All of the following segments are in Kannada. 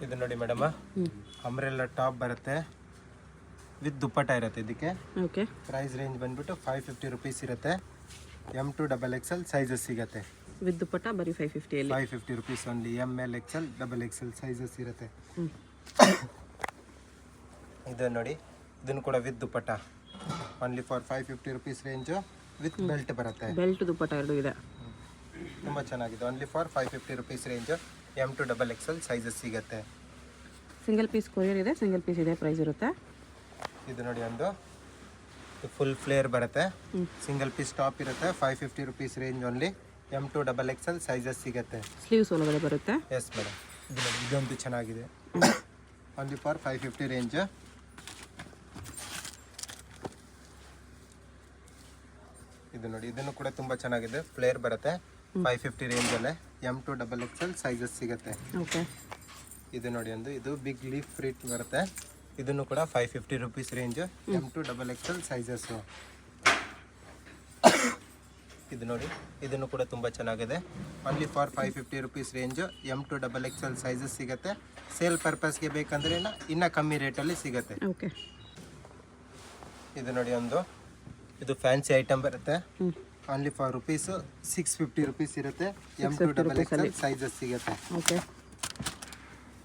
ಇದು ನೋಡಿ ಮೇಡಮ್, ಅಂಬ್ರೆಲ್ಲಾ ಟಾಪ್ ಬರುತ್ತೆ ವಿತ್ ದುಪ್ಪಟ್ಟ ಇರುತ್ತೆ. ಇದಕ್ಕೆ ಓಕೆ. ಪ್ರೈಸ್ ರೇಂಜ್ ಬಂದ್ಬಿಟ್ಟು 550 ರುಪೀಸ್ ಇರುತ್ತೆ. M2 XXL ಸೈಜಸ್ ಸಿಗುತ್ತೆ. ವಿತ್ ದುಪ್ಪಟ್ಟ ಬರೀ 550 ಅಲ್ಲಿ. 550 rupees only. ML XL XXL sizes ಇರುತ್ತೆ. ಇದು ನೋಡಿ, ಇದನ್ನು ಕೂಡ with dupatta only for 550 rupees range with belt ಬರುತ್ತೆ. ಬೆಲ್ಟ್ ದುಪ್ಪಟ್ಟ ಎರಡು ಇದೆ. ತುಂಬ ಚೆನ್ನಾಗಿದೆ. Only for 550 rupees range M2 XXL sizes ಸಿಗುತ್ತೆ. ಸಿಂಗಲ್ ಪೀಸ್ ಕೊರಿಯರ್ ಇದೆ, ಸಿಂಗಲ್ ಪೀಸ್ ಇದೆ ಪ್ರೈಸ್ ಇರುತ್ತೆ. ಇದು ನೋಡಿ, ಒಂದು ಫುಲ್ ಫ್ಲೇರ್ ಬರುತ್ತೆ, ಸಿಂಗಲ್ ಪೀಸ್ ಟಾಪ್ ಇರುತ್ತೆ. 550 rupees range only. M2 XXL sizes ಸಿಗುತ್ತೆ. ಸ್ಲೀವ್ಸ್ ಒಳಗಡೆ ಬರುತ್ತೆ. Yes madam. ಇದು ನೋಡಿ, ಇದೊಂದು ಚೆನ್ನಾಗಿದೆ. Only for 550 range. ಇದು ನೋಡಿ, ಇದನ್ನು ಕೂಡ ತುಂಬ ಚೆನ್ನಾಗಿದೆ. ಫ್ಲೇರ್ ಬರುತ್ತೆ 550 ರೇಂಜಲ್ಲೇ. M2 XXL ಸೈಜಸ್ ಸಿಗುತ್ತೆ. ಓಕೆ. ಇದು ನೋಡಿ, ಒಂದು ಇದು ಬಿಗ್ ಲೀಫ್ ಫ್ರೀಟ್ ಬರುತ್ತೆ. ಇದನ್ನು ಕೂಡ 550 rupees range. M2 XXL sizes. ಇದು ನೋಡಿ, ಇದನ್ನು ಕೂಡ ತುಂಬ ಚೆನ್ನಾಗಿದೆ. Only for 550 rupees range. M2 XXL sizes ಸಿಗುತ್ತೆ. ಸೇಲ್ ಪರ್ಪಸ್ಗೆ ಬೇಕಂದ್ರೆ ಇನ್ನೂ ಕಮ್ಮಿ ರೇಟಲ್ಲಿ ಸಿಗುತ್ತೆ. ಓಕೆ. ಇದು ನೋಡಿ, ಒಂದು ಇದು ಫ್ಯಾನ್ಸಿ ಐಟಮ್ ಬರುತ್ತೆ. ಓನ್ಲಿ ಫಾರ್ ರುಪೀಸ್ 650 ರುಪೀಸ್ ಇರುತ್ತೆ. M2 XXL ಸೈಜಸ್ ಸಿಗುತ್ತೆ. ಓಕೆ.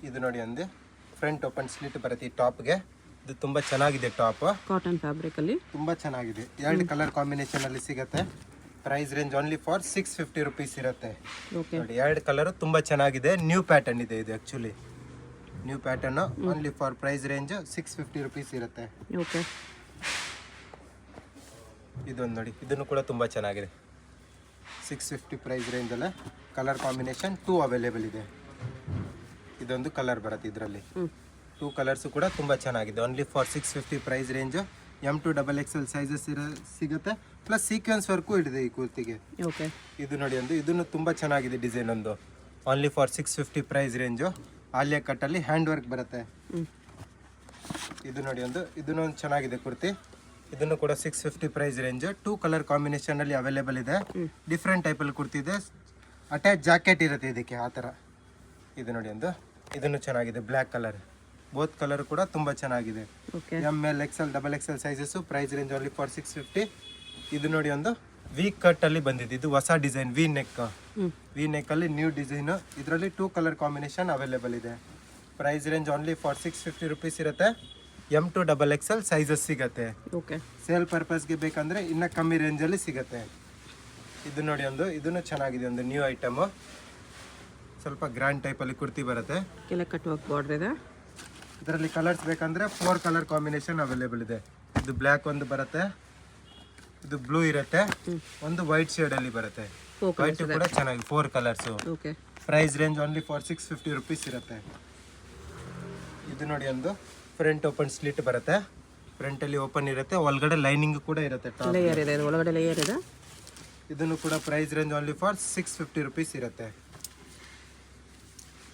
ಇದು ನೋಡಿ, ಒಂದು ಫ್ರಂಟ್ ಓಪನ್ ಸ್ಲಿಟ್ ಬರುತ್ತೆ ಈ ಟಾಪ್ಗೆ. ಇದು ತುಂಬ ಚೆನ್ನಾಗಿದೆ ಟಾಪ್. ಕಾಟನ್ ಫ್ಯಾಬ್ರಿಕ್ ಅಲ್ಲಿ ತುಂಬ ಚೆನ್ನಾಗಿದೆ. 2 ಕಲರ್ ಕಾಂಬಿನೇಷನ್ ಅಲ್ಲಿ ಸಿಗುತ್ತೆ. Price range only for 650 rupees ಇರುತ್ತೆ. ಓಕೆ. ನೋಡಿ, 2 ಕಲರ್ ತುಂಬ ಚೆನ್ನಾಗಿದೆ. ನ್ಯೂ ಪ್ಯಾಟರ್ನ್ ಇದೆ ಇದು. Actually new pattern. Only for price range 650 rupees ಇರುತ್ತೆ. ಓಕೆ. ಇದೊಂದು ನೋಡಿ, ಇದನ್ನು ಕೂಡ ತುಂಬ ಚೆನ್ನಾಗಿದೆ. 650 ಪ್ರೈಸ್ ರೇಂಜಲ್ಲೇ. ಕಲರ್ ಕಾಂಬಿನೇಷನ್ 2 ಅವೈಲೇಬಲ್ ಇದೆ. ಇದೊಂದು ಕಲರ್ ಬರುತ್ತೆ ಇದರಲ್ಲಿ. 2 ಕಲರ್ಸು ಕೂಡ ತುಂಬ ಚೆನ್ನಾಗಿದೆ. Only for 650 price range. M2 XXL sizes ಸಿಗುತ್ತೆ. ಪ್ಲಸ್ ಸೀಕ್ವೆನ್ಸ್ ವರ್ಕು ಇದೆ ಈ ಕುರ್ತಿಗೆ. ಓಕೆ. ಇದು ನೋಡಿ, ಒಂದು ಇದನ್ನು ತುಂಬ ಚೆನ್ನಾಗಿದೆ ಡಿಸೈನ್. ಒಂದು only for 650 price range. Alia ಕಟ್ಟಲ್ಲಿ ಹ್ಯಾಂಡ್ ವರ್ಕ್ ಬರುತ್ತೆ. ಇದು ನೋಡಿ, ಒಂದು ಇದನ್ನು ಒಂದು ಚೆನ್ನಾಗಿದೆ ಕುರ್ತಿ. ಇದನ್ನು ಕೂಡ 650 ಪ್ರೈಸ್ ರೇಂಜ್. 2 ಕಲರ್ ಕಾಂಬಿನೇಷನಲ್ಲಿ ಅವೈಲೇಬಲ್ ಇದೆ. ಡಿಫ್ರೆಂಟ್ ಟೈಪಲ್ಲಿ ಕುರ್ತಿ ಇದೆ. ಅಟ್ಯಾಚ್ ಜಾಕೆಟ್ ಇರುತ್ತೆ ಇದಕ್ಕೆ ಆ ಥರ. ಇದು ನೋಡಿ, ಒಂದು ಇದನ್ನು ಚೆನ್ನಾಗಿದೆ. Black colour. ಬೋತ್ ಕಲರ್ ಕೂಡ ತುಂಬ ಚೆನ್ನಾಗಿದೆ. ML XL XXL sizes. Price range only for 650. ಇದು ನೋಡಿ, ಒಂದು ವಿ ಕಟ್ಟಲ್ಲಿ ಬಂದಿದೆ. ಇದು ಹೊಸ ಡಿಸೈನ್. ವಿ ನೆಕ್ಕಲ್ಲಿ ನ್ಯೂ ಡಿಸೈನು. ಇದರಲ್ಲಿ 2 ಕಲರ್ ಕಾಂಬಿನೇಷನ್ ಅವೈಲೇಬಲ್ ಇದೆ. Price range only for 650 rupees ಇರುತ್ತೆ. M2 XXL ಸೈಜಸ್ ಸಿಗುತ್ತೆ. ಓಕೆ. ಸೇಲ್ ಪರ್ಪಸ್ಗೆ ಬೇಕಂದರೆ ಇನ್ನೂ ಕಮ್ಮಿ ರೇಂಜಲ್ಲಿ ಸಿಗುತ್ತೆ. ಇದು ನೋಡಿ, ಒಂದು ಇದನ್ನು ಚೆನ್ನಾಗಿದೆ. ಒಂದು ನ್ಯೂ ಐಟಮು. ಸ್ವಲ್ಪ ಗ್ರ್ಯಾಂಡ್ ಟೈಪಲ್ಲಿ ಕುರ್ತಿ ಬರುತ್ತೆ. ಕೆಲ ಕಟ್ ವರ್ಕ್ ಬಾರ್ಡರ್ ಇದೆ. ಇದರಲ್ಲಿ ಕಲರ್ಸ್ ಬೇಕಂದರೆ 4 ಕಲರ್ ಕಾಂಬಿನೇಷನ್ ಅವೈಲೇಬಲ್ ಇದೆ. ಇದು ಬ್ಲ್ಯಾಕ್ ಒಂದು ಬರುತ್ತೆ, ಇದು ಬ್ಲೂ ಇರುತ್ತೆ, ಒಂದು ವೈಟ್ ಶೇಡಲ್ಲಿ ಬರುತ್ತೆ. ವೈಟ್ ಕೂಡ ಚೆನ್ನಾಗಿ 4 colours. Okay. Price range only for 650 rupees ಇರುತ್ತೆ. ಇದು ನೋಡಿ, ಒಂದು ಫ್ರಂಟ್ ಓಪನ್ ಸ್ಲಿಟ್ ಬರುತ್ತೆ. ಫ್ರಂಟಲ್ಲಿ ಓಪನ್ ಇರುತ್ತೆ, ಒಳಗಡೆ ಲೈನಿಂಗ್ ಕೂಡ ಇರುತ್ತೆ. ಲೇಯರ್ ಇದೆ, ಒಳಗಡೆ ಲೇಯರ್ ಇದೆ. ಇದನ್ನು ಕೂಡ price range only for 650 rupees ಇರುತ್ತೆ.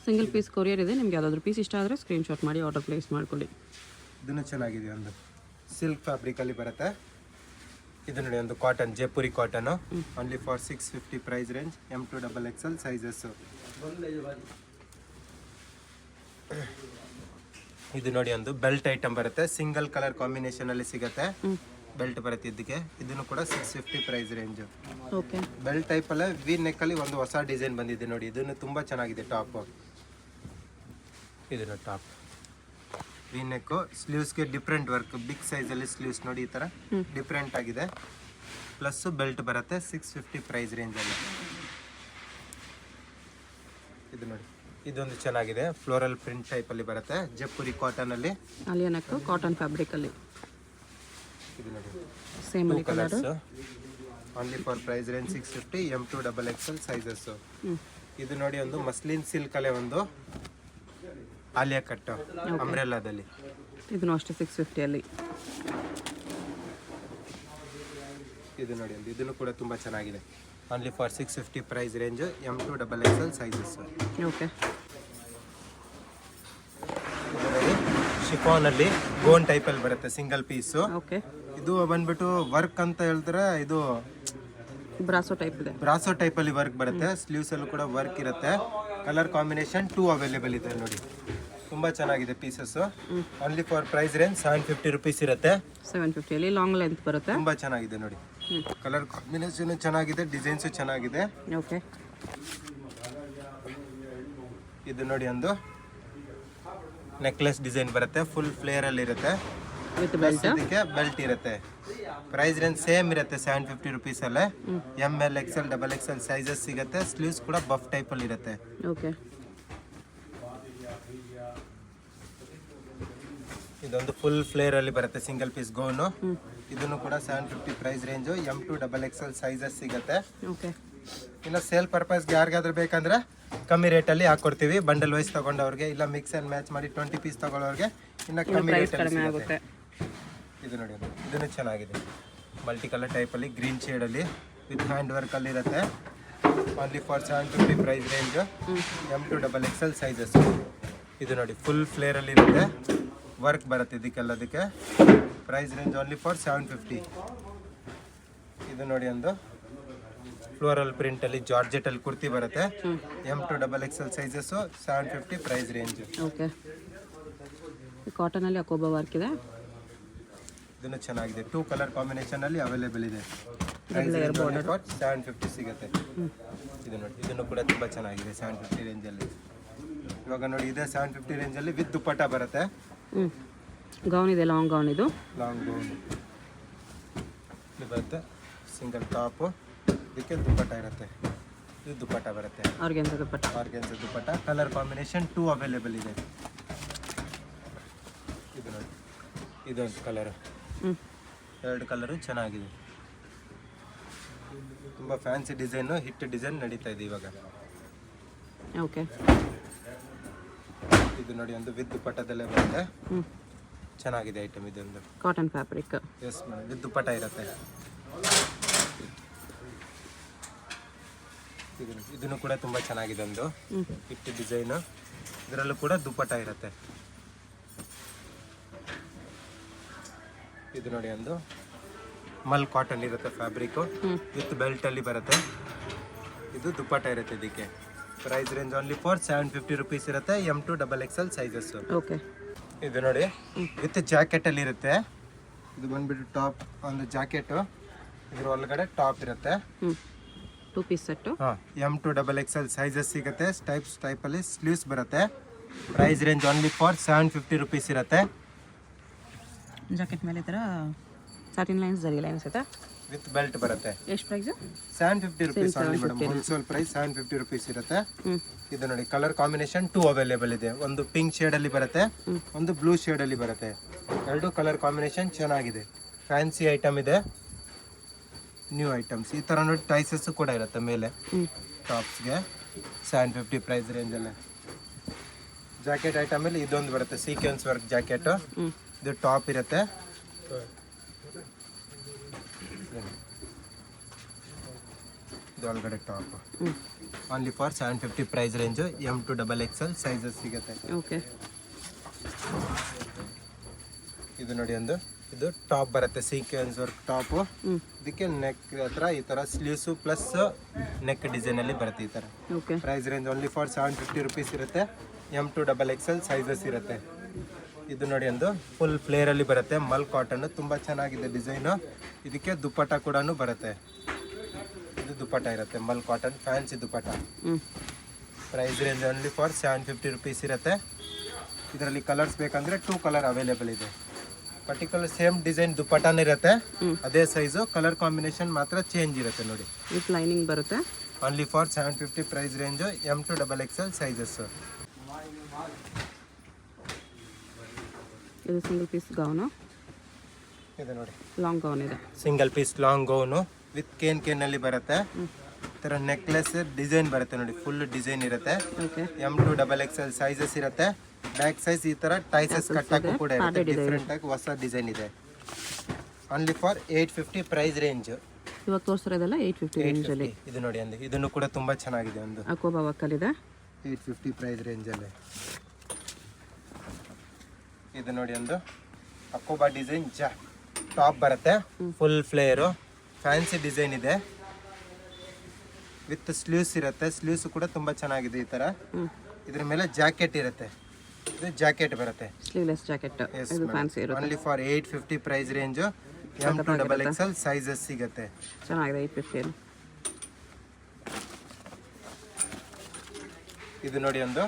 ಸಿಂಗಲ್ ಪೀಸ್ ಕೊರಿಯರ್ ಇದೆ. ನಿಮ್ಗೆ ಯಾವುದಾದ್ರೂ ಪೀಸ್ ಇಷ್ಟ ಆದರೆ ಸ್ಕ್ರೀನ್ಶಾಟ್ ಮಾಡಿ ಆರ್ಡರ್ ಪ್ಲೇಸ್ ಮಾಡ್ಕೊಳ್ಳಿ. ಇದನ್ನು ಚೆನ್ನಾಗಿದೆ. ಒಂದು ಸಿಲ್ಕ್ ಫ್ಯಾಬ್ರಿಕಲ್ಲಿ ಬರುತ್ತೆ. ಇದು ನೋಡಿ, ಒಂದು cotton, Jaipuri cotton. Only for 650 price range. M2 XXL sizes. ಇದು ನೋಡಿ, ಒಂದು ಬೆಲ್ಟ್ ಐಟಮ್ ಬರುತ್ತೆ. ಸಿಂಗಲ್ ಕಲರ್ ಕಾಂಬಿನೇಷನ್ ಅಲ್ಲಿ ಸಿಗುತ್ತೆ. ಬೆಲ್ಟ್ ಬರುತ್ತೆ ಇದಕ್ಕೆ. ಇದನ್ನು ಕೂಡ 650 ಪ್ರೈಸ್ ರೇಂಜ್. ಓಕೆ. ಬೆಲ್ಟ್ ಟೈಪಲ್ಲೇ ವಿ ನೆಕ್ಕಲ್ಲಿ ಒಂದು ಹೊಸ ಡಿಸೈನ್ ಬಂದಿದೆ ನೋಡಿ. ಇದನ್ನು ತುಂಬ ಚೆನ್ನಾಗಿದೆ ಟಾಪ್. ಇದನ್ನು ಟಾಪ್ ವಿ ನೆಕ್ಕು. ಸ್ಲೀವ್ಸ್ಗೆ ಡಿಫ್ರೆಂಟ್ ವರ್ಕ್. ಬಿಗ್ ಸೈಜಲ್ಲಿ ಸ್ಲೀವ್ಸ್ ನೋಡಿ, ಈ ಥರ ಡಿಫ್ರೆಂಟ್ ಆಗಿದೆ. ಪ್ಲಸ್ ಬೆಲ್ಟ್ ಬರುತ್ತೆ. 650 ಪ್ರೈಸ್ ರೇಂಜಲ್ಲಿ. ಇದು ನೋಡಿ, ಇದೊಂದು ಚೆನ್ನಾಗಿದೆ. ಫ್ಲೋರಲ್ ಪ್ರಿಂಟ್ ಟೈಪಲ್ಲಿ ಬರುತ್ತೆ. ಜೈಪುರಿ ಕಾಟನಲ್ಲಿ. ಆಲಿಯಾ ನೆಕ್ ಕಾಟನ್ ಫ್ಯಾಬ್ರಿಕಲ್ಲಿ. ಇದು ನೋಡಿ, same 2 colours. Only for price range 650. M2 XXL sizes. ಇದು ನೋಡಿ, ಒಂದು ಮಸ್ಲಿನ್ ಸಿಲ್ಕಲ್ಲೇ ಒಂದು ಆಲಿಯಾ ಕಟ್ ಅಂಬ್ರೆಲ್ಲಾದಲ್ಲಿ. ಇದನ್ನು ಅಷ್ಟೇ 650 ಅಲ್ಲಿ. ಇದು ನೋಡಿ, ಒಂದು ಇದನ್ನು ಕೂಡ ತುಂಬ ಚೆನ್ನಾಗಿದೆ. Only for 650 price range. M2 XXL sizes. Okay. ಇದು ನೋಡಿ, ಶಿಫಾನಲ್ಲಿ ಗೋನ್ ಟೈಪಲ್ಲಿ ಬರುತ್ತೆ. Single piece. ಓಕೆ. ಇದು ಬಂದ್ಬಿಟ್ಟು ವರ್ಕ್ ಅಂತ ಹೇಳ್ತಾರೆ. ಇದು ಬ್ರಾಸೋ ಟೈಪ್ ಇದೆ. ಬ್ರಾಸೋ ಟೈಪಲ್ಲಿ ವರ್ಕ್ ಬರುತ್ತೆ. ಸ್ಲೀವ್ಸ್ ಅಲ್ಲೂ ಕೂಡ ವರ್ಕ್ ಇರುತ್ತೆ. ಕಲರ್ ಕಾಂಬಿನೇಷನ್ 2 ಅವೈಲೇಬಲ್ ಇದೆ ನೋಡಿ. ತುಂಬ ಚೆನ್ನಾಗಿದೆ pieces. Only for price range 750 rupees ಇರುತ್ತೆ. 750 ಲಾಂಗ್ ಲೆಂತ್ ಬರುತ್ತೆ. ತುಂಬ ಚೆನ್ನಾಗಿದೆ ನೋಡಿ. ಕಲರ್ ಕಾಂಬಿನೇಷನ್ ಚೆನ್ನಾಗಿದೆ, ಡಿಸೈನ್ಸು ಚೆನ್ನಾಗಿದೆ. ಓಕೆ, ಇದು ನೋಡಿ ಒಂದು ನೆಕ್ಲೆಸ್ ಡಿಸೈನ್ ಬರುತ್ತೆ, ಫುಲ್ ಫ್ಲೇರ್ ಅಲ್ಲಿ ಇರುತ್ತೆ. With belt. ಇದಕ್ಕೆ ಬೆಲ್ಟ್ ಇರುತ್ತೆ. ಪ್ರೈಸ್ ರೇಂಜ್ ಸೇಮ್ ಇರುತ್ತೆ 750 ರುಪೀಸ್ ಅಲ್ಲೇ. ML XL XXL ಸೈಜಸ್ ಸಿಗುತ್ತೆ. ಸ್ಲೀವ್ಸ್ ಕೂಡ ಬಫ್ ಟೈಪ್ ಅಲ್ಲಿ ಇರುತ್ತೆ. ಓಕೆ, ಇದೊಂದು ಫುಲ್ ಫ್ಲೇರ್ ಅಲ್ಲಿ ಬರುತ್ತೆ, ಸಿಂಗಲ್ ಪೀಸ್ ಗೌನು. ಇದನ್ನು ಕೂಡ 750 price range. M2 XXL sizes ಸಿಗುತ್ತೆ. ಓಕೆ, ಇನ್ನು ಸೇಲ್ ಪರ್ಪಸ್ಗೆ ಯಾರಿಗಾದ್ರೂ ಬೇಕಂದ್ರೆ ಕಮ್ಮಿ ರೇಟಲ್ಲಿ ಹಾಕೊಡ್ತೀವಿ. ಬಂಡಲ್ ವೈಸ್ ತಗೊಂಡವ್ರಿಗೆ, ಇಲ್ಲ ಮಿಕ್ಸ್ ಆ್ಯಂಡ್ ಮ್ಯಾಚ್ ಮಾಡಿ 20 ಪೀಸ್ ತಗೊಳ್ಳೋರಿಗೆ ಇನ್ನು ಕಮ್ಮಿ ರೇಟಲ್ಲಿ ಸಿಗುತ್ತೆ. ಇದು ನೋಡಿ, ಇದನ್ನು ಚೆನ್ನಾಗಿದೆ. ಮಲ್ಟಿ ಕಲರ್ ಟೈಪಲ್ಲಿ ಗ್ರೀನ್ ಶೇಡಲ್ಲಿ ವಿತ್ ಹ್ಯಾಂಡ್ ವರ್ಕಲ್ಲಿ ಇರುತ್ತೆ. Only for 750 price range. M2 XXL sizes. ಇದು ನೋಡಿ ಫುಲ್ ಫ್ಲೇರಲ್ಲಿ ಇರುತ್ತೆ, ವರ್ಕ್ ಬರುತ್ತೆ ಇದಕ್ಕೆಲ್ಲದಕ್ಕೆ. Price range only for 750. ಇದು ನೋಡಿ ಒಂದು ಫ್ಲೋರಲ್ ಪ್ರಿಂಟಲ್ಲಿ ಜಾರ್ಜೆಟಲ್ಲಿ ಕುರ್ತಿ ಬರುತ್ತೆ. M2 XXL sizes 750 price range. Okay, ಕಾಟನಲ್ಲಿ ಅಕೋಬಾ ವರ್ಕ್ ಇದೆ. ಇದನ್ನು ಚೆನ್ನಾಗಿದೆ, 2 ಕಲರ್ ಕಾಂಬಿನೇಷನಲ್ಲಿ ಅವೈಲೇಬಲ್ ಇದೆ. ಪ್ರೈಸ್ ರೇಂಜ್ ಓನ್ಲಿ ಫಾರ್ 750 ಸಿಗುತ್ತೆ. ಇದು ನೋಡಿ, ಇದನ್ನು ಕೂಡ ತುಂಬ ಚೆನ್ನಾಗಿದೆ 750 ರೇಂಜಲ್ಲಿ. ಇವಾಗ ನೋಡಿ, ಇದೆ 750 ರೇಂಜಲ್ಲಿ ವಿತ್ ದುಪ್ಪಟ್ಟ ಬರುತ್ತೆ. ಗೌನ್ ಇದೆ, ಲಾಂಗ್ ಗೌನ್. ಇದು ಲಾಂಗ್ ಗೌನ್ ಇದು ಬರುತ್ತೆ. ಸಿಂಗಲ್ ಟಾಪು, ಇದಕ್ಕೆ ದುಪ್ಪಟ್ಟ ಇರುತ್ತೆ. ಇದು ದುಪ್ಪಟ್ಟ ಬರುತ್ತೆ, ಆರ್ಗೆನ್ಸ ದುಪ್ಪಟ್ಟ. ಆರ್ಗೆನ್ಸ ದುಪ್ಪಟ್ಟ. ಕಲರ್ ಕಾಂಬಿನೇಷನ್ 2 ಅವೈಲೇಬಲ್ ಇದೆ. ಇದು ನೋಡಿ, ಇದೊಂದು ಕಲರ್, 2 ಕಲರು ಚೆನ್ನಾಗಿದೆ. ತುಂಬ ಫ್ಯಾನ್ಸಿ ಡಿಸೈನು, ಹಿಟ್ ಡಿಸೈನ್ ನಡೀತಾ ಇದೆ ಇವಾಗ. ಓಕೆ, ಇದು ನೋಡಿ ಒಂದು ವಿತ್ ದುಪ್ಪಟ್ಟದಲ್ಲೇ ಬರುತ್ತೆ. ಚೆನ್ನಾಗಿದೆ ಐಟಮ್. ಇದೊಂದು cotton fabric. Yes madam, with dupatta ಇರುತ್ತೆ. ಇದನ್ನು ಕೂಡ ತುಂಬ ಚೆನ್ನಾಗಿದೆ, ಒಂದು ಹಿಟ್ ಡಿಸೈನು. ಇದರಲ್ಲೂ ಕೂಡ ದುಪ್ಪಟ್ಟ ಇರುತ್ತೆ. ಇದು ನೋಡಿ ಒಂದು ಮಲ್ ಕಾಟನ್ ಇರುತ್ತೆ ಫ್ಯಾಬ್ರಿಕ್ ವಿತ್ ಬೆಲ್ಟ್ ಅಲ್ಲಿ ಬರುತ್ತೆ. ಇದು ದುಪ್ಪಟ್ಟ ಇರುತ್ತೆ ಇದಕ್ಕೆ. Price range only for 750 rupees ಇರುತ್ತೆ. M2 XXL sizes. ಓಕೆ, ಇದು ನೋಡಿ ವಿತ್ ಜಾಕೆಟ್ ಅಲ್ಲಿ ಇರುತ್ತೆ. ಇದು ಬಂದ್ಬಿಟ್ಟು ಟಾಪ್, ಒಂದು ಜಾಕೆಟ್, ಇದ್ರ ಒಳಗಡೆ ಟಾಪ್ ಇರುತ್ತೆ. 2 piece set. M2 XXL sizes ಸಿಗುತ್ತೆ. ಟೈಪ್ ಅಲ್ಲಿ ಸ್ಲೀವ್ಸ್ ಬರುತ್ತೆ. Price range only for 750 rupees ಇರುತ್ತೆ. ಜಾಕೆಟ್ ಮೇಲೆ ಈ ಥರ ಸಾಟಿನ್ ಲೈನ್ಸ್, ಜರಿ ಲೈನ್ಸ್ ಇದೆ. ವಿತ್ ಬೆಲ್ಟ್ ಬರುತ್ತೆ. ಎಷ್ಟು price? 750 rupees only madam. Wholesale price 750 rupees ಇರುತ್ತೆ. ಇದು ನೋಡಿ, ಕಲರ್ ಕಾಂಬಿನೇಷನ್ 2 ಅವೈಲೇಬಲ್ ಇದೆ. ಒಂದು ಪಿಂಕ್ ಶೇಡ್ ಅಲ್ಲಿ ಬರುತ್ತೆ, ಒಂದು ಬ್ಲೂ ಶೇಡ್ ಅಲ್ಲಿ ಬರುತ್ತೆ. 2 ಕಲರ್ ಕಾಂಬಿನೇಷನ್ ಚೆನ್ನಾಗಿದೆ. ಫ್ಯಾನ್ಸಿ ಐಟಮ್ ಇದೆ, ನ್ಯೂ ಐಟಮ್ಸ್. ಈ ತರ ನೋಡಿ ಟೈಸಸ್ ಕೂಡ ಇರುತ್ತೆ ಮೇಲೆ ಟಾಪ್ಸ್ಗೆ. 750 ಪ್ರೈಸ್ ರೇಂಜಲ್ಲೇ. ಜಾಕೆಟ್ ಐಟಮ್ ಅಲ್ಲಿ ಇದೊಂದು ಬರುತ್ತೆ, ಸೀಕ್ವೆನ್ಸ್ ವರ್ಕ್ ಜಾಕೆಟ್. ಇದು ಟಾಪ್ ಇರುತ್ತೆ. ಇದು ಒಳಗಡೆ top. Only for 750 price range. M2 XXL sizes ಸಿಗುತ್ತೆ. ಓಕೆ, ಇದು ನೋಡಿ ಒಂದು, ಇದು ಟಾಪ್ ಬರುತ್ತೆ, ಸೀಕ್ವೆನ್ಸ್ ವರ್ಕ್ ಟಾಪು. ಇದಕ್ಕೆ ನೆಕ್ ಹತ್ರ ಈ ಥರ ಸ್ಲೀವ್ಸು ಪ್ಲಸ್ ನೆಕ್ ಡಿಸೈನ್ ಅಲ್ಲಿ ಬರುತ್ತೆ ಈ ಥರ. Okay, price range only for 750 rupees ಇರುತ್ತೆ. M2 XXL ಸೈಜಸ್ ಇರುತ್ತೆ. ಇದು ನೋಡಿ ಒಂದು ಫುಲ್ ಫ್ಲೇರ್ ಅಲ್ಲಿ ಬರುತ್ತೆ, ಮಲ್ ಕಾಟನ್. ತುಂಬ ಚೆನ್ನಾಗಿದೆ ಡಿಸೈನು. ಇದಕ್ಕೆ ದುಪ್ಪಟ್ಟ ಕೂಡ ಬರುತ್ತೆ. ಇದು ದುಪ್ಪಟ್ಟ ಇರುತ್ತೆ, mul cotton fancy dupatta. Price range only for 750 rupees ಇರುತ್ತೆ. ಇದರಲ್ಲಿ ಕಲರ್ಸ್ ಬೇಕಂದ್ರೆ 2 ಕಲರ್ ಅವೈಲೇಬಲ್ ಇದೆ. ಪರ್ಟಿಕ್ಯುಲರ್ ಸೇಮ್ ಡಿಸೈನ್ ದುಪ್ಪಟ್ಟನೇ ಇರುತ್ತೆ, ಅದೇ ಸೈಜು. ಕಲರ್ ಕಾಂಬಿನೇಷನ್ ಮಾತ್ರ ಚೇಂಜ್ ಇರುತ್ತೆ ನೋಡಿ. ವಿತ್ ಲೈನಿಂಗ್ ಬರುತ್ತೆ. Only for 750 price range. M2 XXL sizes. ಇದು ಸಿಂಗಲ್ ಪೀಸ್ ಗೌನು. ಇದು ನೋಡಿ, ಲಾಂಗ್ ಗೌನ್ ಇದೆ. Single piece long gown with ಕೇನ್ ಅಲ್ಲಿ ಬರುತ್ತೆ. ಈ ಥರ ನೆಕ್ಲೆಸ್ ಡಿಸೈನ್ ಬರುತ್ತೆ ನೋಡಿ, ಫುಲ್ ಡಿಸೈನ್ ಇರುತ್ತೆ. ಓಕೆ, M2 XXL ಸೈಜಸ್ ಇರುತ್ತೆ. ಬ್ಯಾಕ್ ಸೈಜ್ ಈ ಥರ ಟೈಸಸ್ ಕಟ್ಟಕ್ಕೂ ಕೂಡ ಇರುತ್ತೆ. ಡಿಫ್ರೆಂಟ್ ಆಗಿ ಹೊಸ ಡಿಸೈನ್ ಇದೆ. Only for 850 price range. ಇವಾಗ ತೋರಿಸ್ತಿರೋದೆಲ್ಲ 850 ರೇಂಜಲ್ಲಿ. ಇದು ನೋಡಿ ಒಂದು, ಇದನ್ನು ಕೂಡ ತುಂಬ ಚೆನ್ನಾಗಿದೆ. ಒಂದು ಅಕೋಬಾ ವರ್ಕಲ್ಲಿದೆ. 850 ಪ್ರೈಸ್ ರೇಂಜಲ್ಲಿ. ಇದು ನೋಡಿ ಒಂದು ಅಕೋಬಾ ಡಿಸೈನ್ ಟಾಪ್ ಬರುತ್ತೆ, ಫುಲ್ ಫ್ಲೇರು, ಫ್ಯಾನ್ಸಿ ಡಿಸೈನ್ ಇದೆ. ವಿತ್ ಸ್ಲೀವ್ಸ್ ಇರುತ್ತೆ. ಸ್ಲೀವ್ಸ್ ಕೂಡ ತುಂಬ ಚೆನ್ನಾಗಿದೆ ಈ ಥರ. ಇದ್ರ ಮೇಲೆ ಜಾಕೆಟ್ ಇರುತ್ತೆ. ಇದು ಜಾಕೆಟ್ ಬರುತ್ತೆ. ಸ್ಲೀವ್ಲೆಸ್ ಜಾಕೆಟ್ ಇದು ಫ್ಯಾನ್ಸಿ ಇರುತ್ತೆ. Only for 850 price range. M2XXL sizes ಸಿಗುತ್ತೆ. ಚೆನ್ನಾಗಿದೆ 850. ಇದು ನೋಡಿ ಒಂದು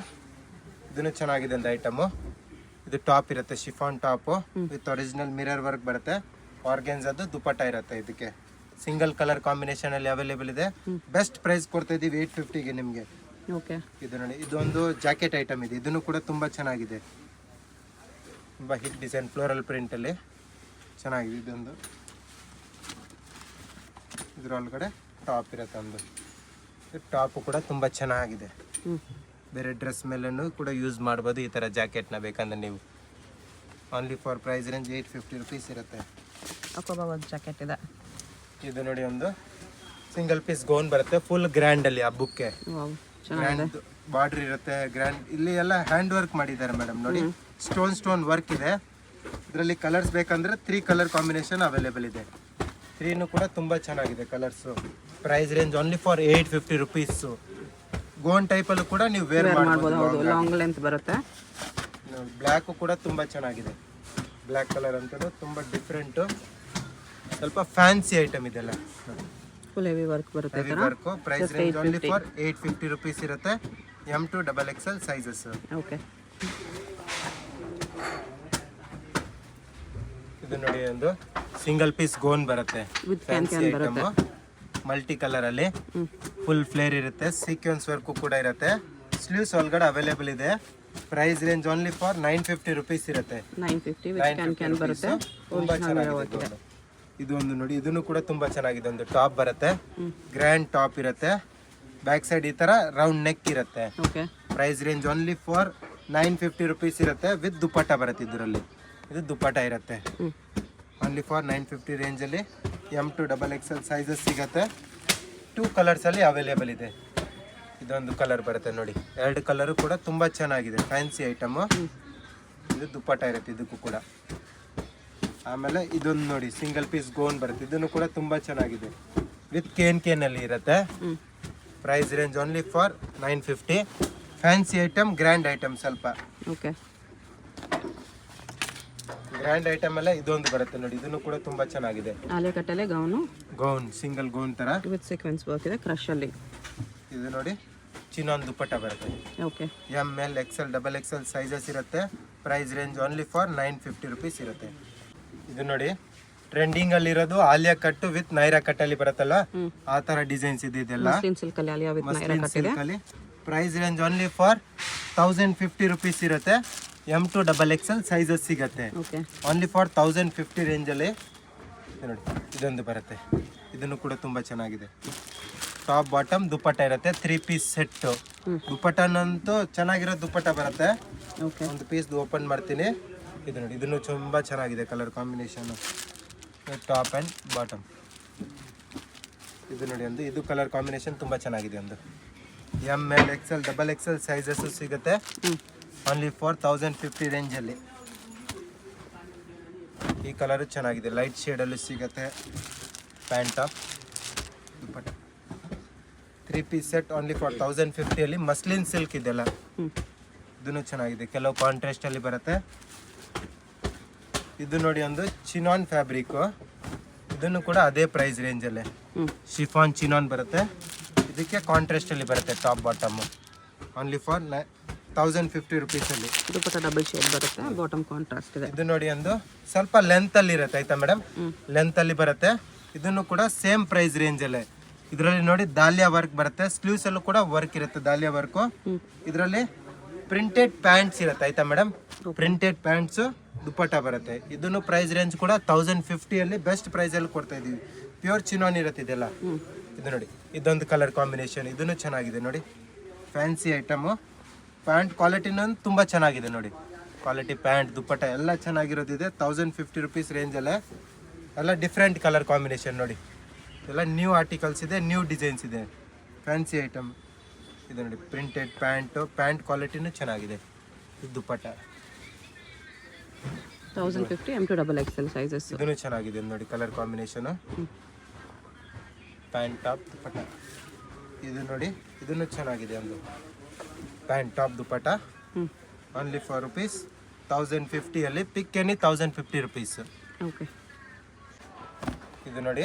ಇದನ್ನು ಚೆನ್ನಾಗಿದೆ ಒಂದು ಐಟಮು. ಇದು ಟಾಪ್ ಇರುತ್ತೆ, chiffon top with original mirror work ಬರುತ್ತೆ. ಆರ್ಗೆನ್ಸದ್ದು ದುಪಟ್ಟ ಇರುತ್ತೆ. ಇದಕ್ಕೆ ಸಿಂಗಲ್ ಕಲರ್ ಕಾಂಬಿನೇಷನ್ ಅಲ್ಲಿ ಅವೈಲೇಬಲ್ ಇದೆ. ಬೆಸ್ಟ್ ಪ್ರೈಸ್ ಕೊಡ್ತಾ ಇದೀವಿ 850ಗೆ ನಿಮಗೆ. ಓಕೆ, ಇದು ನೋಡಿ ಇದೊಂದು ಜಾಕೆಟ್ ಐಟಮ್ ಇದೆ. ಇದನ್ನು ಕೂಡ ತುಂಬ ಚೆನ್ನಾಗಿದೆ. ತುಂಬ ಹಿಟ್ ಡಿಸೈನ್ ಫ್ಲೋರಲ್ ಪ್ರಿಂಟಲ್ಲಿ ಚೆನ್ನಾಗಿದೆ. ಇದೊಂದು ಇದರೊಳಗಡೆ ಟಾಪ್ ಇರುತ್ತೆ ಒಂದು. ಟಾಪು ಕೂಡ ತುಂಬ ಚೆನ್ನಾಗಿದೆ. ಬೇರೆ ಡ್ರೆಸ್ ಮೇಲೂ ಕೂಡ ಯೂಸ್ ಮಾಡ್ಬೋದು ಈ ಥರ ಜಾಕೆಟ್ನ ಬೇಕಂದ್ರೆ ನೀವು. Only for price range 850 rupees ಇರುತ್ತೆ. ಅಕೋಬಾಬಾದ್ ಜಾಕೆಟ್ ಇದೆ. ಇದು ನೋಡಿ ಒಂದು ಸಿಂಗಲ್ ಪೀಸ್ ಗೌನ್ ಬರುತ್ತೆ ಫುಲ್ ಗ್ರ್ಯಾಂಡಲ್ಲಿ. ಹಬ್ಬಕ್ಕೆ ವಾವ್, ಗ್ರ್ಯಾಂಡ್ ಬಾರ್ಡರ್ ಇರುತ್ತೆ. ಗ್ರ್ಯಾಂಡ್ ಇಲ್ಲಿ ಎಲ್ಲ ಹ್ಯಾಂಡ್ ವರ್ಕ್ ಮಾಡಿದ್ದಾರೆ ಮೇಡಮ್. ನೋಡಿ ಸ್ಟೋನ್ ವರ್ಕ್ ಇದೆ. ಇದರಲ್ಲಿ ಕಲರ್ಸ್ ಬೇಕಂದ್ರೆ 3 ಕಲರ್ ಕಾಂಬಿನೇಷನ್ ಅವೈಲೇಬಲ್ ಇದೆ. 3 ಕೂಡ ತುಂಬ ಚೆನ್ನಾಗಿದೆ colours. Price range only for 850 rupees. Gown ಟೈಪಲ್ಲೂ ಕೂಡ ನೀವು ವೇರ್ ಮಾಡ್ಬೋದು. ಹೌದು, ಲಾಂಗ್ ಲೆಂತ್ ಬರುತ್ತೆ. ಬ್ಲ್ಯಾಕು ಕೂಡ ತುಂಬ ಚೆನ್ನಾಗಿದೆ. ಬ್ಲ್ಯಾಕ್ ಕಲರ್ ಅಂತಲೂ ತುಂಬ ಡಿಫ್ರೆಂಟು, ಸ್ವಲ್ಪ ಫ್ಯಾನ್ಸಿ ಐಟಮ್ ಇದೆಲ್ಲ. ಫುಲ್ ಹೆವಿ ವರ್ಕ್ ಬರುತ್ತೆ. Heavy work. Price range only for 850 rupees ಇರುತ್ತೆ. M2XXL sizes. ಓಕೆ, ಇದು ನೋಡಿ ಒಂದು ಸಿಂಗಲ್ ಪೀಸ್ ಗೋನ್ ಬರುತ್ತೆ. With fancy item multi colour ಅಲ್ಲಿ ಫುಲ್ ಫ್ಲೇರ್ ಇರುತ್ತೆ. ಸೀಕ್ವೆನ್ಸ್ ವರ್ಕು ಕೂಡ ಇರುತ್ತೆ. ಸ್ಲೀವ್ಸ್ ಒಳಗಡೆ ಅವೈಲೇಬಲ್ ಇದೆ. Price range only for 950 rupees ಇರುತ್ತೆ. 950 ವಿತ್ ಕ್ಯಾನ್ ಬರುತ್ತೆ. ತುಂಬಾ ಚೆನ್ನಾಗಿದೆ. ಇದು ಒಂದು ನೋಡಿ, ಇದನ್ನು ಕೂಡ ತುಂಬಾ ಚೆನ್ನಾಗಿದೆ. ಒಂದು ಟಾಪ್ ಬರುತ್ತೆ, ಗ್ರ್ಯಾಂಡ್ ಟಾಪ್ ಇರುತ್ತೆ. ಬ್ಯಾಕ್ ಸೈಡ್ ಈ ತರ ರೌಂಡ್ ನೆಕ್ ಇರುತ್ತೆ. Okay, price range only for 950 rupees ಇರುತ್ತೆ. ವಿತ್ ದುಪ್ಪಟ್ಟ ಬರುತ್ತೆ. ಇದರಲ್ಲಿ ಇದು ದುಪ್ಪಟ್ಟ ಇರುತ್ತೆ. ಓನ್ಲಿ ಫಾರ್ 950 ರೇಂಜಲ್ಲಿ M2XXL ಸೈಜಸ್ ಸಿಗುತ್ತೆ. 2 ಕಲರ್ಸಲ್ಲಿ ಅವೈಲೇಬಲ್ ಇದೆ. ಇದೊಂದು ಕಲರ್ ಬರುತ್ತೆ ನೋಡಿ. 2 ಕಲರು ಕೂಡ ತುಂಬ ಚೆನ್ನಾಗಿದೆ. Fancy item. ಇದು ದುಪ್ಪಟ್ಟ ಇರುತ್ತೆ ಇದಕ್ಕೂ ಕೂಡ. ಆಮೇಲೆ ಇದೊಂದು ನೋಡಿ ಸಿಂಗಲ್ ಪೀಸ್ ಗೋನ್ ಬರುತ್ತೆ. ಇದನ್ನು ಕೂಡ ತುಂಬ ಚೆನ್ನಾಗಿದೆ. ವಿತ್ ಕೇನಲ್ಲಿ ಇರುತ್ತೆ. Price range only for 950. Fancy item, grand item ಸ್ವಲ್ಪ. ಓಕೆ, ಗ್ರ್ಯಾಂಡ್ ಐಟಮ್ ಎಲ್ಲ ಇದೊಂದು ಬರುತ್ತೆ ನೋಡಿ. ಇದನ್ನು ಕೂಡ ತುಂಬಾ ಚೆನ್ನಾಗಿದೆ. ಆಲಿಯಾ ಕಟ್ಟಲೆ ಗೌನ್ ಸಿಂಗಲ್ ಗೌನ್ ತರ ವಿತ್ ಸೀಕ್ವೆನ್ಸ್ ವರ್ಕ್ ಇದೆ ಕ್ರಶ್ ಅಲ್ಲಿ. ಇದು ನೋಡಿ ಚಿನಾನ್ ದುಪ್ಪಟ್ಟ ಬರುತ್ತೆ. Okay, ML XL XXL sizes ಇರುತ್ತೆ. Price range only for 950 rupees ಇರುತ್ತೆ. ಇದು ನೋಡಿ ಟ್ರೆಂಡಿಂಗ್ ಅಲ್ಲಿ ಇರೋದು Alia cut with Naira cut ಅಲ್ಲಿ ಬರುತ್ತಲ್ಲ, ಆ ತರ ಡಿಸೈನ್ಸ್ ಇದೆ. ಇದೆಲ್ಲ ಮಸ್ಲಿನ್ ಸಿಲ್ಕ್ ಅಲ್ಲಿ ಆಲಿಯಾ ವಿತ್ ನೈರಾ ಕಟ್ ಇದೆ. Price range only for 1050 rupees ಇರುತ್ತೆ. M2XXL ಸೈಜಸ್ ಸಿಗುತ್ತೆ. ಓಕೆ, ಓನ್ಲಿ ಫಾರ್ 1050 ರೇಂಜಲ್ಲಿ. ನೋಡಿ ಇದೊಂದು ಬರುತ್ತೆ. ಇದನ್ನು ಕೂಡ ತುಂಬ ಚೆನ್ನಾಗಿದೆ. ಟಾಪ್ ಬಾಟಮ್ ದುಪ್ಪಟ್ಟ ಇರುತ್ತೆ. 3 ಪೀಸ್ ಸೆಟ್ಟು. ದುಪ್ಪಟ್ಟನಂತೂ ಚೆನ್ನಾಗಿರೋ ದುಪ್ಪಟ್ಟ ಬರುತ್ತೆ. ಓಕೆ, ಒಂದು ಪೀಸ್ ಓಪನ್ ಮಾಡ್ತೀನಿ. ಇದು ನೋಡಿ, ಇದನ್ನು ತುಂಬ ಚೆನ್ನಾಗಿದೆ colour combination. Top and bottom. ಇದು ನೋಡಿ ಒಂದು ಇದು ಕಲರ್ ಕಾಂಬಿನೇಷನ್ ತುಂಬ ಚೆನ್ನಾಗಿದೆ. ಒಂದು ML XL XXL ಸೈಜಸ್ಸು ಸಿಗುತ್ತೆ. ಓನ್ಲಿ ಫಾರ್ 1050 ರೇಂಜಲ್ಲಿ. ಈ ಕಲರು ಚೆನ್ನಾಗಿದೆ. ಲೈಟ್ ಶೇಡಲ್ಲೂ ಸಿಗುತ್ತೆ. Pant top dupatta 3 piece set only for 1050ಅಲ್ಲಿ. ಮಸ್ಲಿನ್ ಸಿಲ್ಕ್ ಇದೆಲ್ಲ. ಇದನ್ನು ಚೆನ್ನಾಗಿದೆ. ಕೆಲವು ಕಾಂಟ್ರಾಸ್ಟಲ್ಲಿ ಬರುತ್ತೆ. ಇದು ನೋಡಿ ಒಂದು ಚಿನಾನ್ ಫ್ಯಾಬ್ರಿಕ್ಕು. ಇದನ್ನು ಕೂಡ ಅದೇ ಪ್ರೈಸ್ ರೇಂಜಲ್ಲೇ. ಶಿಫಾನ್ ಚಿನಾನ್ ಬರುತ್ತೆ. ಇದಕ್ಕೆ ಕಾಂಟ್ರಾಸ್ಟಲ್ಲಿ ಬರುತ್ತೆ ಟಾಪ್ ಬಾಟಮ್. ಓನ್ಲಿ ಫಾರ್ 1050 ರುಪೀಸಲ್ಲಿ. ದುಪ್ಪಟ್ಟ ಡಬಲ್ ಶೇಡ್ ಬರುತ್ತೆ. ಬಾಟಮ್ ಕಾಂಟ್ರಾಸ್ಟ್ ಇದೆ. ಇದು ನೋಡಿ ಒಂದು ಸ್ವಲ್ಪ ಲೆಂತ್ ಅಲ್ಲಿ ಇರುತ್ತೆ ಆಯ್ತಾ ಮೇಡಮ್. ಲೆಂತ್ ಅಲ್ಲಿ ಬರುತ್ತೆ. ಇದನ್ನು ಕೂಡ ಸೇಮ್ ಪ್ರೈಸ್ ರೇಂಜಲ್ಲೇ. ಇದರಲ್ಲಿ ನೋಡಿ ದಾಲಿಯಾ ವರ್ಕ್ ಬರುತ್ತೆ. ಸ್ಲೀವ್ಸ್ ಅಲ್ಲೂ ಕೂಡ ವರ್ಕ್ ಇರುತ್ತೆ ದಾಲಿಯಾ ವರ್ಕು. ಇದರಲ್ಲಿ ಪ್ರಿಂಟೆಡ್ ಪ್ಯಾಂಟ್ಸ್ ಇರುತ್ತೆ ಆಯ್ತಾ ಮೇಡಮ್. ಪ್ರಿಂಟೆಡ್ ಪ್ಯಾಂಟ್ಸು ದುಪ್ಪಟ್ಟ ಬರುತ್ತೆ. ಇದನ್ನು ಪ್ರೈಸ್ ರೇಂಜ್ ಕೂಡ 1050ಅಲ್ಲಿ ಬೆಸ್ಟ್ ಪ್ರೈಸಲ್ಲಿ ಕೊಡ್ತಾ ಇದೀವಿ. ಪ್ಯೂರ್ ಚಿನಾನ್ ಇರುತ್ತೆ ಇದೆಲ್ಲ. ಇದು ನೋಡಿ ಇದೊಂದು ಕಲರ್ ಕಾಂಬಿನೇಷನ್. ಇದನ್ನು ಚೆನ್ನಾಗಿದೆ ನೋಡಿ. Fancy item. ಪ್ಯಾಂಟ್ ಕ್ವಾಲಿಟಿನೂ ತುಂಬ ಚೆನ್ನಾಗಿದೆ ನೋಡಿ. ಕ್ವಾಲಿಟಿ ಪ್ಯಾಂಟ್ ದುಪ್ಪಟ್ಟ ಎಲ್ಲ ಚೆನ್ನಾಗಿರೋದಿದೆ. 1050 ರುಪೀಸ್ ರೇಂಜಲ್ಲೇ. ಎಲ್ಲ ಡಿಫ್ರೆಂಟ್ ಕಲರ್ ಕಾಂಬಿನೇಷನ್ ನೋಡಿ. ಎಲ್ಲ ನ್ಯೂ ಆರ್ಟಿಕಲ್ಸ್ ಇದೆ, ನ್ಯೂ ಡಿಸೈನ್ಸ್ ಇದೆ. ಫ್ಯಾನ್ಸಿ ಐಟಮ್ ಇದು ನೋಡಿ. Printed pant. ಪ್ಯಾಂಟ್ ಕ್ವಾಲಿಟಿನೂ ಚೆನ್ನಾಗಿದೆ. ಇದು ದುಪ್ಪಟ್ಟ 1050 M2XXL ಸೈಜಸ್. ಇದನ್ನು ಚೆನ್ನಾಗಿದೆ ನೋಡಿ ಕಲರ್ ಕಾಂಬಿನೇಷನು. ಪ್ಯಾಂಟ್ ಟಾಪ್ ದುಪ್ಪಟ್ಟ. ಇದು ನೋಡಿ ಇದನ್ನು ಚೆನ್ನಾಗಿದೆ. ಒಂದು pant top dupatta. Only for rupees 1050 pick any 1050 rupees. Okay. ಇದು ನೋಡಿ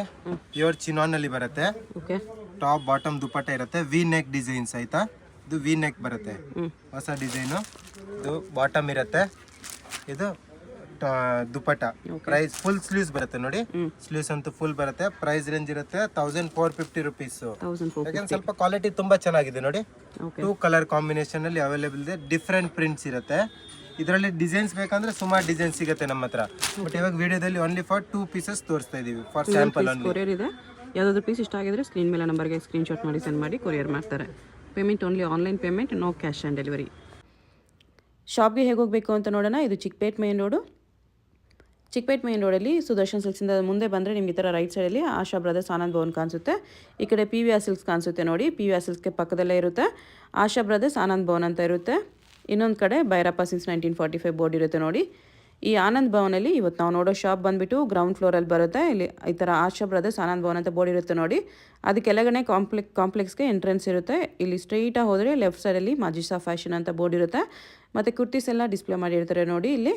ಪ್ಯೂರ್ ಚಿನಾನಲ್ಲಿ ಬರುತ್ತೆ. ಓಕೆ. ಟಾಪ್ ಬಾಟಮ್ ದುಪಟ್ಟ ಇರುತ್ತೆ. ವಿ ನೆಕ್ ಡಿಸೈನ್ಸ್ ಆಯ್ತಾ, ಇದು ವಿ ನೆಕ್ ಬರುತ್ತೆ, ಹೊಸ ಡಿಸೈನು. ಇದು ಬಾಟಮ್ ಇರುತ್ತೆ, ಇದು ದುಪಟ್ಟ. ಪ್ರೈಸ್ ಫುಲ್ ಸ್ಲೀವ್ಸ್ ಬರುತ್ತೆ ನೋಡಿ, ಸ್ಲೀವ್ಸ್ ಅಂತೂ ಫುಲ್ ಬರುತ್ತೆ. ಪ್ರೈಸ್ ರೇಂಜ್ ಇರುತ್ತೆ 1450 ರುಪೀಸ್. ಯಾಕಂದ್ರೆ ಸ್ವಲ್ಪ ಕ್ವಾಲಿಟಿ ತುಂಬಾ ಚೆನ್ನಾಗಿದೆ ನೋಡಿ. 2 ಕಲರ್ ಕಾಂಬಿನೇಷನ್ ಅಲ್ಲಿ ಅವೈಲೇಬಲ್ ಇದೆ. ಡಿಫ್ರೆಂಟ್ ಪ್ರಿಂಟ್ಸ್ ಇರುತ್ತೆ. ಇದರಲ್ಲಿ ಡಿಸೈನ್ಸ್ ಬೇಕಂದ್ರೆ ಸುಮಾರು ಡಿಸೈನ್ಸ್ ಸಿಗುತ್ತೆ ನಮ್ಮ ಹತ್ರ. ಬಟ್ ಇವಾಗ ವಿಡಿಯೋದಲ್ಲಿ ಓನ್ಲಿ ಫಾರ್ 2 ಪೀಸಸ್ ತೋರಿಸ್ತಾ ಇದೀವಿ ಫಾರ್ ಸ್ಯಾಂಪಲ್ ಓನ್ಲಿ. ಕೊರಿಯರ್ ಇದೆ. ಯಾವುದಾದ್ರೂ ಪೀಸ್ ಇಷ್ಟ ಆಗಿದ್ರೆ ಸ್ಕ್ರೀನ್ ಮೇಲೆ ನಂಬರ್ಗೆ ಸ್ಕ್ರೀನ್ಶಾಟ್ ಮಾಡಿ ಸೆಂಡ್ ಮಾಡಿ ಕೊರಿಯರ್ ಮಾಡ್ತಾರೆ. Payment only online payment, no cash on delivery. ಶಾಪ್ಗೆ ಹೇಗೆ ಹೋಗಬೇಕು ಅಂತ ನೋಡೋಣ. ಇದು Chickpet main road. Chickpet main ರೋಡಲ್ಲಿ ಸುದರ್ಶನ್ ಸಿಲ್ಕ್ಸಿಂದ ಮುಂದೆ ಬಂದರೆ ನಿಮ್ಗೆ ಈ ಥರ ರೈಟ್ ಸೈಡಲ್ಲಿ ಆಶಾ ಬ್ರದರ್ಸ್ ಆನಂದ್ ಭವನ್ ಕಾಣಿಸುತ್ತೆ. ಈ ಕಡೆ PVR ಸಿಲ್ಕ್ಸ್ ಕಾಣಿಸುತ್ತೆ ನೋಡಿ. PVR ಸಿಲ್ಕ್ಸ್ಗೆ ಪಕ್ಕದಲ್ಲೇ ಇರುತ್ತೆ ಆಶಾ ಬ್ರದರ್ಸ್ ಆನಂದ್ ಭವನ್ ಅಂತ ಇರುತ್ತೆ. ಇನ್ನೊಂದು ಕಡೆ ಭೈರಪ್ಪ ಸಿನ್ಸ್ 1945 ಬೋರ್ಡ್ ಇರುತ್ತೆ ನೋಡಿ. ಈ ಆನಂದ್ ಭವನಲ್ಲಿ ಇವತ್ತು ನಾವು ನೋಡೋ ಶಾಪ್ ಬಂದುಬಿಟ್ಟು ಗ್ರೌಂಡ್ ಫ್ಲೋರಲ್ಲಿ ಬರುತ್ತೆ. ಇಲ್ಲಿ ಈ ಥರ ಆಶಾ ಬ್ರದರ್ಸ್ ಆನಂದ್ ಭವನ್ ಅಂತ ಬೋರ್ಡ್ ಇರುತ್ತೆ ನೋಡಿ. ಅದಕ್ಕೆಲ್ಲಗಡೆ ಕಾಂಪ್ಲೆಕ್ಸ್ಗೆ ಎಂಟ್ರೆನ್ಸ್ ಇರುತ್ತೆ. ಇಲ್ಲಿ ಸ್ಟ್ರೈಟಾಗಿ ಹೋದರೆ ಲೆಫ್ಟ್ ಸೈಡಲ್ಲಿ ಮಾಜಿಸಾ ಫ್ಯಾಷನ್ ಅಂತ ಬೋರ್ಡ್ ಇರುತ್ತೆ. ಮತ್ತು ಕುರ್ತೀಸ್ ಎಲ್ಲ ಡಿಸ್ಪ್ಲೇ ಮಾಡಿರ್ತಾರೆ ನೋಡಿ. ಇಲ್ಲಿ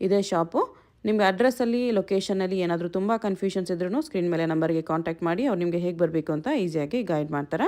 ಇದೇ ಶಾಪು. ನಿಮಗೆ ಅಡ್ರೆಸ್ಸಲ್ಲಿ ಲೊಕೇಶನಲ್ಲಿ ಏನಾದರೂ ತುಂಬ ಕನ್ಫ್ಯೂಷನ್ಸ್ ಇದ್ರೂ ಸ್ಕ್ರೀನ್ ಮೇಲೆ ನಂಬರ್ಗೆ ಕಾಂಟ್ಯಾಕ್ಟ್ ಮಾಡಿ ಅವ್ರು ನಿಮಗೆ ಹೇಗೆ ಬರಬೇಕು ಅಂತ ಈಸಿಯಾಗಿ ಗೈಡ್ ಮಾಡ್ತಾರೆ.